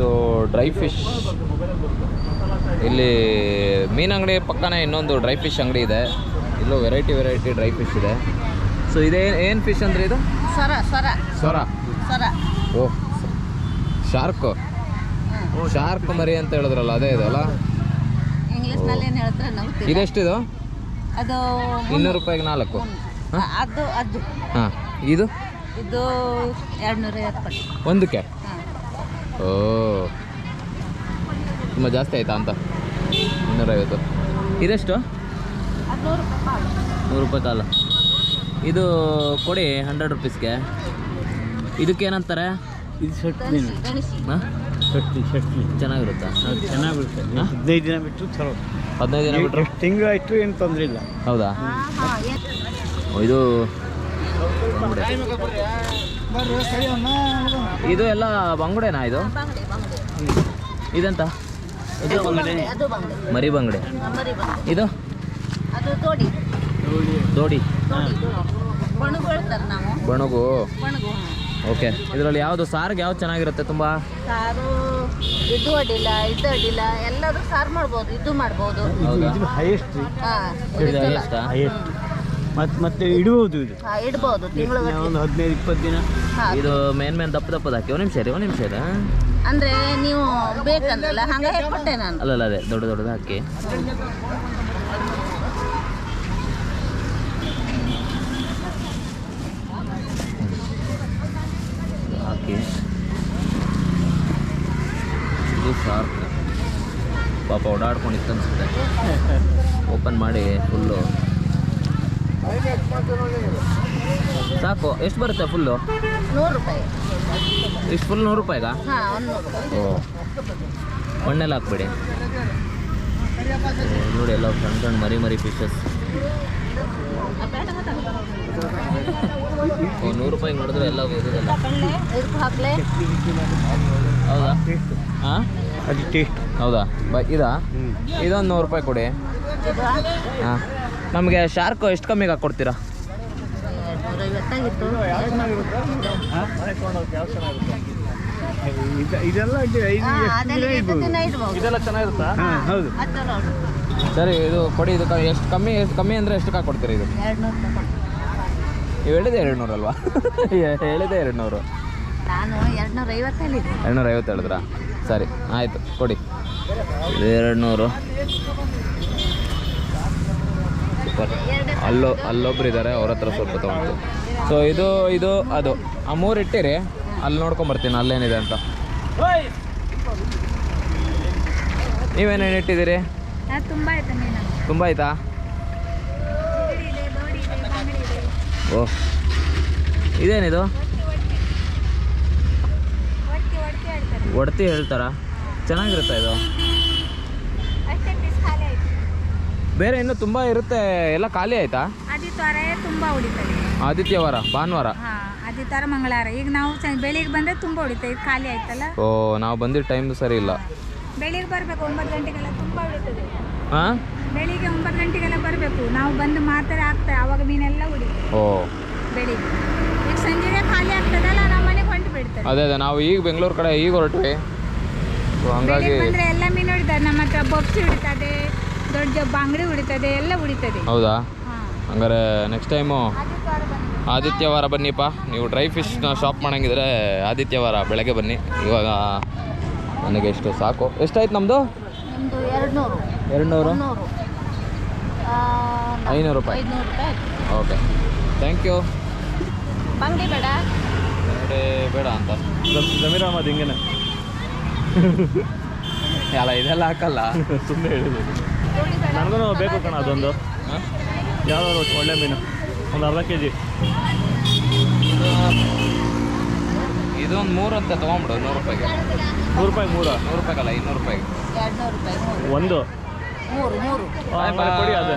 So dry fish ಇಲ್ಲಿ ಮೀನು ಅಂಗಡಿ ಪಕ್ಕನೇ ಇನ್ನೊಂದು ಡ್ರೈ ಫಿಶ್ ಅಂಗಡಿ ಇದೆ. ಇಲ್ಲೂ ವೆರೈಟಿ ಡ್ರೈ ಫಿಶ್ ಇದೆ. ಸೊ ಇದೇ ಏನು ಫಿಶ್ ಅಂದರೆ ಇದು ಸ್ವರ. ಓಹ್ ಶಾರ್ಕ್ ಮರಿ ಅಂತ ಹೇಳಿದ್ರಲ್ಲ ಅದೇ ಇದಲ್ಲ. ಇಂಗ್ಲಿಷ್ನಲ್ಲಿ ಏನು ಹೇಳ್ತಾರೆ ನಾವು. ಇದೆಷ್ಟಿದು? ಅದು 200 ರೂಪಾಯಿಗೆ 4. ಅದು ಹಾಂ ಇದು 250 ಒಂದಕ್ಕೆ. ಓ ತುಂಬ ಜಾಸ್ತಿ ಆಯಿತಾ ಅಂತ. 250. ಇದೆಷ್ಟು? 100 ರೂಪಾಯಿ ಕಾಲು. ಇದು ಕೊಡಿ 100 ರೂಪೀಸ್ಗೆ. ಇದಕ್ಕೆ ಏನಂತಾರೆ? ಇದು ಚೆನ್ನಾಗಿರುತ್ತಾ? ಚೆನ್ನಾಗಿರುತ್ತೆ. 15 ದಿನ ಬಿಟ್ಟು ಚಲೋ. 15 ದಿನ ಬಿಟ್ಟರು ತಿಂಗಳು ಆಯಿತು, ಏನು ತೊಂದರೆ ಇಲ್ಲ. ಹೌದಾ? ಇದು ಇದು ಎಲ್ಲ ಬಂಗುಡೆನಾ? ಇದು ಇದೆಂತ? ಮರಿ ಬಂಗುಡೆ. ಇದು ದೋಡಿ ಬಣಗು. ಓಕೆ. ಇದರಲ್ಲಿ ಯಾವುದು ಸಾರಿಗೆ ಯಾವ್ದು ಚೆನ್ನಾಗಿರುತ್ತೆ? ತುಂಬ ಸಾರು ಇದು ಅಡ್ಡಿಲ್ಲ, ಇದು ಅಡ್ಡಿಲ್ಲ, ಎಲ್ಲರೂ ಸಾರು ಮಾಡ್ಬೋದು, ಇದು ಮಾಡ್ಬೋದು. ಇದು ಹೈಯೆಸ್ಟ್. ಮತ್ತೆ ಇಡ್ಬೋದು. ಇದು ಇಡ್ಬೋದು ತಿಂಗಳು ಒಂದು 15-20 ದಿನ. ಇದು ಮೇನ್ ದಪ್ಪದ ಹಾಕಿ. ಒಂದು ನಿಮಿಷ ಇದೆ ಅಂದ್ರೆ ನೀವು ಬೇಕಂದ್ರಲ್ಲ ಹಂಗೆ ಕೊಟ್ಟೆ ನಾನು. ಅಲ್ಲ ಅದೇ ದೊಡ್ಡದು ಹಾಕಿ. ಹಾಕಿ. ಇದು ಶಾರ್ಕ್ ಪಾಪ ಓಡಾಡ್ಕೊಂಡಿತ್ತು ಅನಿಸುತ್ತೆ. ಓಪನ್ ಮಾಡಿ ಫುಲ್ಲು ಸಾಕು. ಎಷ್ಟು ಬರುತ್ತೆ ಫುಲ್ಲು? 100 ರೂಪಾಯಿ. ಇಷ್ಟು ಫುಲ್ 100 ರೂಪಾಯಿಗಾ? ಓ ಮಣ್ಣೆಲ್ಲ ಹಾಕ್ಬೇಡಿ ನೋಡಿ. ಎಲ್ಲ ಸಣ್ಣ ಮರಿ ಫಿಶಸ್. 100 ರೂಪಾಯಿಗೆ ನೋಡಿದ್ರೆ ಎಲ್ಲ ಇರೋದಲ್ಲ. ಹೌದಾ? ಹಾಂ ಅದು ಟೇಸ್ಟ್. ಹೌದಾ? ಇದೊಂದು 100 ರೂಪಾಯಿ ಕೊಡಿ. ಹಾಂ. ನಮಗೆ ಶಾರ್ಕು ಎಷ್ಟು ಕಮ್ಮಿಗೆ ಹಾಕ್ಕೊಡ್ತೀರಾ? ಇದೆಲ್ಲ ಚೆನ್ನಾಗಿರುತ್ತಾ? ಹೌದು. ಸರಿ ಇದು ಕೊಡಿ. ಇದು ಎಷ್ಟು ಕಮ್ಮಿ ಅಂದರೆ ಎಷ್ಟಕ್ಕೆ ಹಾಕ್ಕೊಡ್ತೀರಾ? ಇದು ನೀವು ಹೇಳಿದೆ 200 ಅಲ್ವಾ? ಹೇಳಿದೆ 200. ನಾನು 250 ಹೇಳಿದ್ರಾ? ಸರಿ ಆಯಿತು ಕೊಡಿ. 200. ಸೂಪರ್. ಅಲ್ಲೊಬ್ರು ಇದ್ದಾರೆ, ಅವ್ರ ಹತ್ರ ಸ್ವಲ್ಪ ತೊಗೊಂಡು. ಸೊ ಇದು ಅದು ಆ 3 ಇಟ್ಟಿರಿ. ಅಲ್ಲಿ ನೋಡ್ಕೊಂಬರ್ತೀನಿ ಅಲ್ಲೇನಿದೆ ಅಂತ. ನೀವೇನೇನು ಇಟ್ಟಿದ್ದೀರಿ? ತುಂಬ ಆಯ್ತಾ? ಓಹ್ ಇದೇನಿದು? ಒಡ್ತಿ ಹೇಳ್ತಾರಾ? ಚೆನ್ನಾಗಿರುತ್ತಾ ಇದು? ಬೇರೆ ಇನ್ನೂ ತುಂಬ ಇರುತ್ತೆ. ಎಲ್ಲ ಖಾಲಿ ಆಯ್ತಾ? ಆದಿತ್ಯವಾರ ಭಾನುವಾರ ಆದಿತ್ಯವಾರ ಮಂಗಳವಾರ. ಈಗ ನಾವು ಬೆಳಿಗ್ಗೆ ಬಂದರೆ ತುಂಬ ಹೊಡಿತಾ. ಇದು ಖಾಲಿ ಆಯ್ತಲ್ಲ. ಓ ನಾವು ಬಂದಿದ್ದ ಟೈಮ್ ಸರಿ ಇಲ್ಲ. ಬೆಳಿಗ್ಗೆ ಬರಬೇಕು 9 ಗಂಟೆಗೆಲ್ಲ ತುಂಬ ಹೊಡಿತದೆ. ಹಾಂ ಬೆಳಿಗ್ಗೆ 9 ಗಂಟೆಗೆಲ್ಲ ಬರಬೇಕು. ನಾವು ಬಂದು ಮಾತಾರೆ ಆಗ್ತದೆ, ಆವಾಗ ಮೀನೆಲ್ಲ ಹೊಡಿತೀವಿ. ಓ ಬೆಳಿಗ್ಗೆ. ಈಗ ಸಂಜೆಗೆ ಖಾಲಿ ಆಗ್ತದಲ್ಲ, ನಮ್ಮ ಮನೆಗೆ ಹೊಂಟು ಬಿಡ್ತಾರೆ. ಅದೇ ನಾವು ಈಗ ಬೆಂಗಳೂರು ಕಡೆ ಈಗ ಹೊರಟ್ವಿ. ಹಂಗಾಗಿ ಬಂದರೆ ಎಲ್ಲ ಮೀನು ಹೊಡಿತಾರೆ. ನಮ್ಮ ಹತ್ರ ಬೊಪ್ಸಿ ಹೊಡಿತದೆ, ದೊಡ್ಡ ಬಾಂಗಡಿ ಹೊಡಿತದೆ, ಎಲ್ಲ ಹೊಡಿತದೆ. ಹೌದಾ? ಹಂಗಾರೆ ನೆಕ್ಸ್ಟ್ ಟೈಮು ಆದಿತ್ಯವಾರ ಬನ್ನಿಪ್ಪ. ನೀವು ಡ್ರೈ ಫಿಶ್ನ ಶಾಪ್ ಮಾಡಂಗಿದ್ರೆ ಆದಿತ್ಯವಾರ ಬೆಳಗ್ಗೆ ಬನ್ನಿ. ಇವಾಗ ನನಗೆ ಎಷ್ಟು ಸಾಕು. ಎಷ್ಟಾಯ್ತು ನಮ್ಮದು? 200 500 ರೂಪಾಯಿ. Okay thank you. ಬಂಗಡಿ ಬೇಡ ಅಂತ ಜಮೀರ್ ಅಹಮದ್ ಹಿಂಗೇನೆ ಅಲ್ಲ ಇದೆಲ್ಲ ಹಾಕಲ್ಲ, ಸುಮ್ಮನೆ ಹೇಳಿದ್ರು. ನನಗೂ ಬೇಕು ಕಣ ಅದೊಂದು. ಯಾವ್ದಾದ್ರು ಒಳ್ಳೆ ಮೀನು ಒಂದು ಅರ್ಧ kg. ಇದೊಂದು 3 ಅಂತ ತೊಗೊಂಬಿಡು. 100 ರೂಪಾಯಿಗೆ. 100 ರೂಪಾಯಿ 3? 100 ರೂಪಾಯಿಗಲ್ಲ 200 ರೂಪಾಯಿಗೆ. 200 ರೂಪಾಯಿ. ಒಂದು ಮೂರು ಕೊಡಿ ಅದೇ.